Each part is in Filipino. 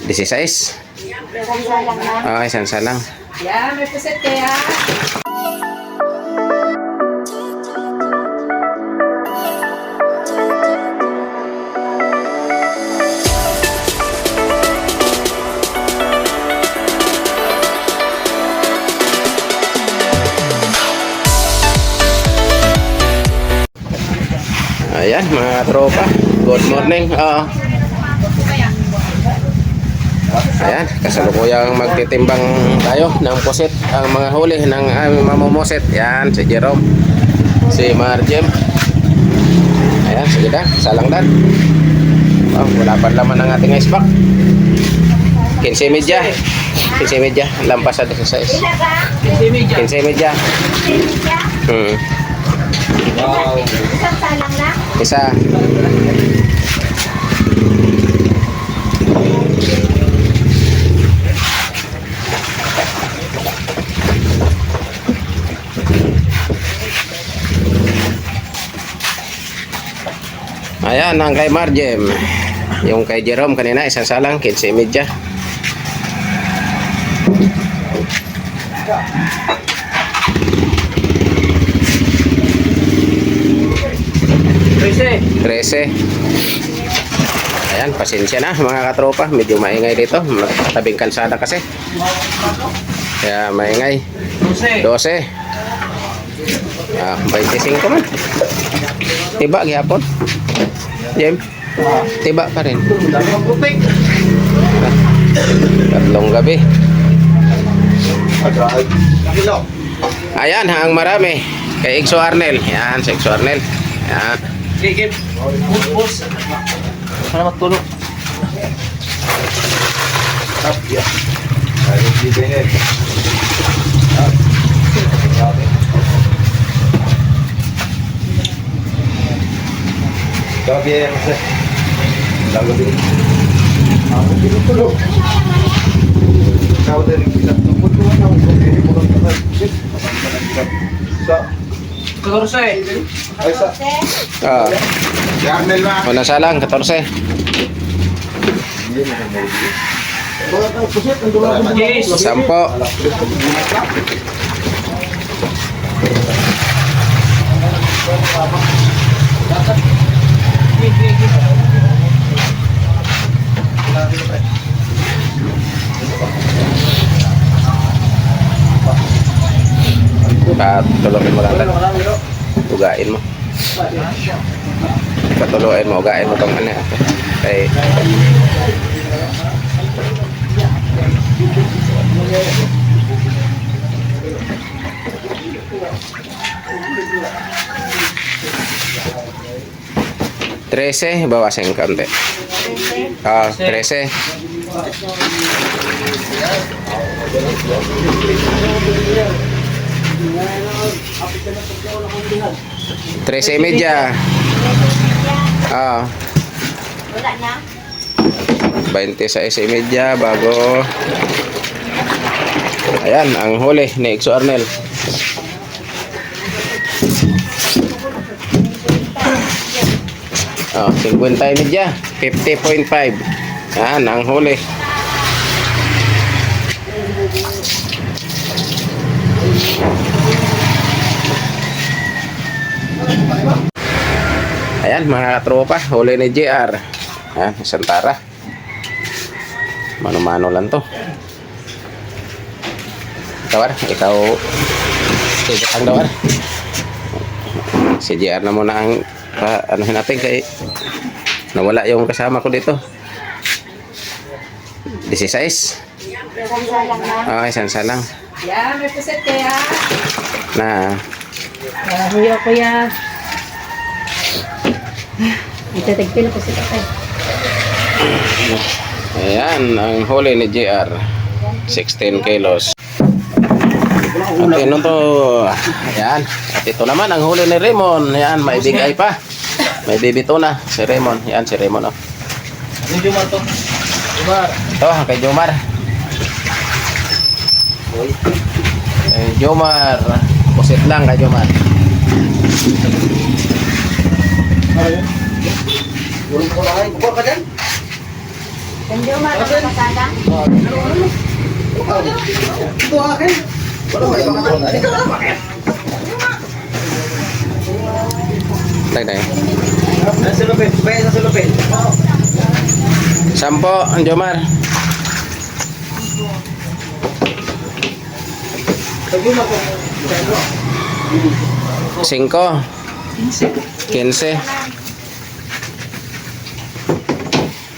16. Sansalang lang. Okay, sansalang. Yeah, may puset kaya. Ayan, mga tropa. Good morning. Ayan, kasalukuyang magtitimbang tayo ng pusit. Ang mga huli ng aming mamumusit. Ayan, si Jerome, si Marjem. Ayan, sige na, salang dan. Wala pa laman ng ating ice pack. 15 media. 15 media, lampas sa 16. 15 media. Wow. Isang salang lang. Isa. Ayan, ang kay Marjem. Yung kay Jerome kanina, isang salang, 15 media. Trese. Ayan, pasensya na mga katropa. Medyo maingay dito. Tabing kalsada kasi. Kaya maingay. 12. 25 man. Tiba gihapon. Jem. Tiba pa rin. Tatlong gabi. Ayan, ang marami. Kay Exo Arnel. Ayan, si Exo Arnel. Ayan. Sige, bus. Sana matulog. Up, ya. Ayo dito ini. Gabi ya, Mas. Lalu din. Ako dito tulog. Kau dari kita tunggu tuh na ini pulang ke sini. Sa 14. ay sa. Unang salang, 14. Yes. 10. Patuluin mo lang. Ugain mo. Patuluin mo, ugain mo itong ano. Okay. Trese, bawasin konti. 13. Trese media. Wala na. 26 media bago. Ayan, ang huli ni Exo Arnel. Oh, 50 media, 50.5. Ayan, ang huli. Ayan, mga tropa, huli ni JR. Ayan, isang tara. Mano-mano lang to. Tawar, ikaw sige ang dawar. Si JR na muna ang anuhin natin kay nawala yung kasama ko dito. 16. Sansalang lang. Okay, sansalang. Yeah, may puset kaya. Na. Huyo kuya. Itatagpil ko si tatay. Ayan, ang huli ni JR. 16 kilos. At ano to? Ayan. At ito naman, ang huli ni Raymond. Ayan, may bigay pa. May bibito na. Si Raymond. Ayan, si Raymond. Oh. Ano Jumar to? Jumar. Ito, kay Jomar. Jomar. Pusit lang kay Jomar. Ayun. Yung ko lang, kuha ka dyan. Hindi umara ka pasada. Ito akin. Wala ba yung mga Dagdag. Nasa lupin. Bayan nasa lupin. 10, Jomar. Sabi mo po. 5. 15.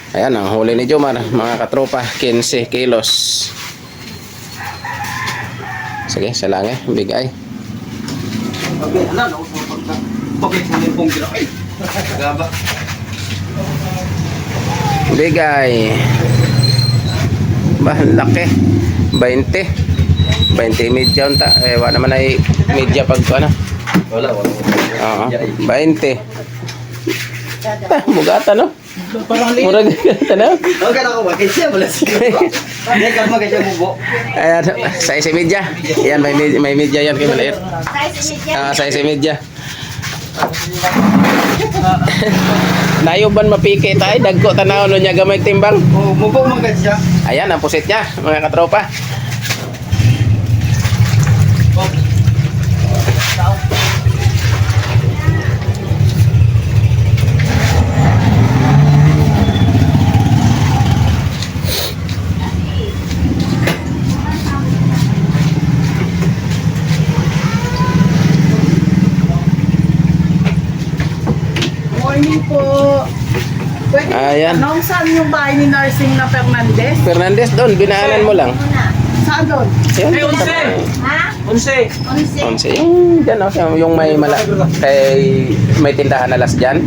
Ayan ang huli ni Jomar, mga katropa, 15 kilos. Sige, salange, bigay. Sabi, ala, bakit sa mga pong gila? Ay, gaba. Bigay. Bah, laki. 20. 20 medya unta. Wala naman ay medya pag ano. Wala. Oo, 20. Mugata no? Parang Murag tanaw. Okay na ako ba? Kasi wala siya. Hindi ka magkasya bubo. Ayan, size media. Yan, may media yan kay maliit. Size media. Nayuban mapike tayo, dagko tanaw no niya gamay timbang. Oh, mubo magkasya. Ayan ang pusit niya, mga katropa. Morning po. Pwede Ayan. Anong saan yung bahay ni Nursing na Fernandez? Fernandez doon, binaanan mo lang. Saan doon? Yan, Ay, 11. Ha? 11. 11. 11. Yung dyan, yung may kay may tindahan na las dyan.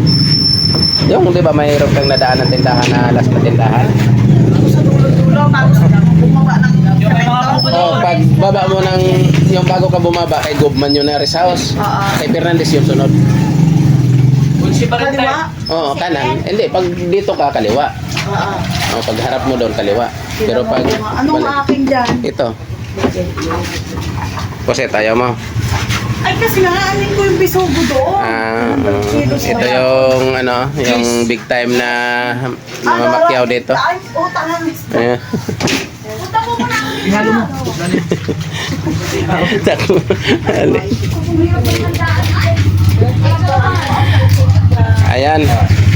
Yung, di ba, mayroon kang nadaan ng tindahan na las na tindahan. Sa dulo-dulo, bago sa bumaba ng Yung may mga semento. pupuno. Oh, pag baba mo ng, yung bago ka bumaba, kay Gubman yun na Res House. Oo. Kay Fernandez yung sunod. 11 pa rin tayo. Kaliwa? Oo, kanan. Hindi, pag dito ka, kaliwa. Oo. Oh, pag harap mo doon, kaliwa. Pero pag... Anong aking dyan? Ito. Puset, ayaw mo. Ay, kasi nangaanin ko yung bisugo doon. Ito yung, ano, yung big time na namamakyaw dito. Ay, utang ang lista. Ayan. Utang mo muna. Ihalo mo. Takbo. Ayan.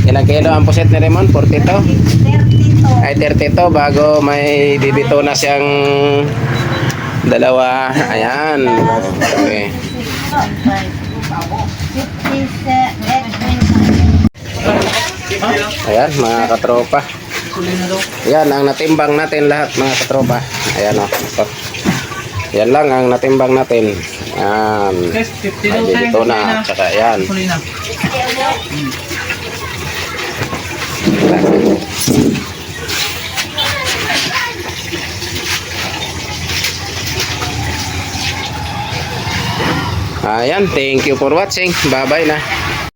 Ilang kilo ang puset ni Raymond? 42? 32. Ay, 32 bago may bibito na siyang dalawa. Ayan. Okay. 57. Ayan, mga katropa. Ayan, ang natimbang natin lahat, mga katropa. Ayan, o. Ito. Yan lang ang natimbang natin. Ayan. Guys, 50 daw Ay, tayo. bibito na. Tsaka, ayan. Huli na. Ayan, thank you for watching. Bye-bye na.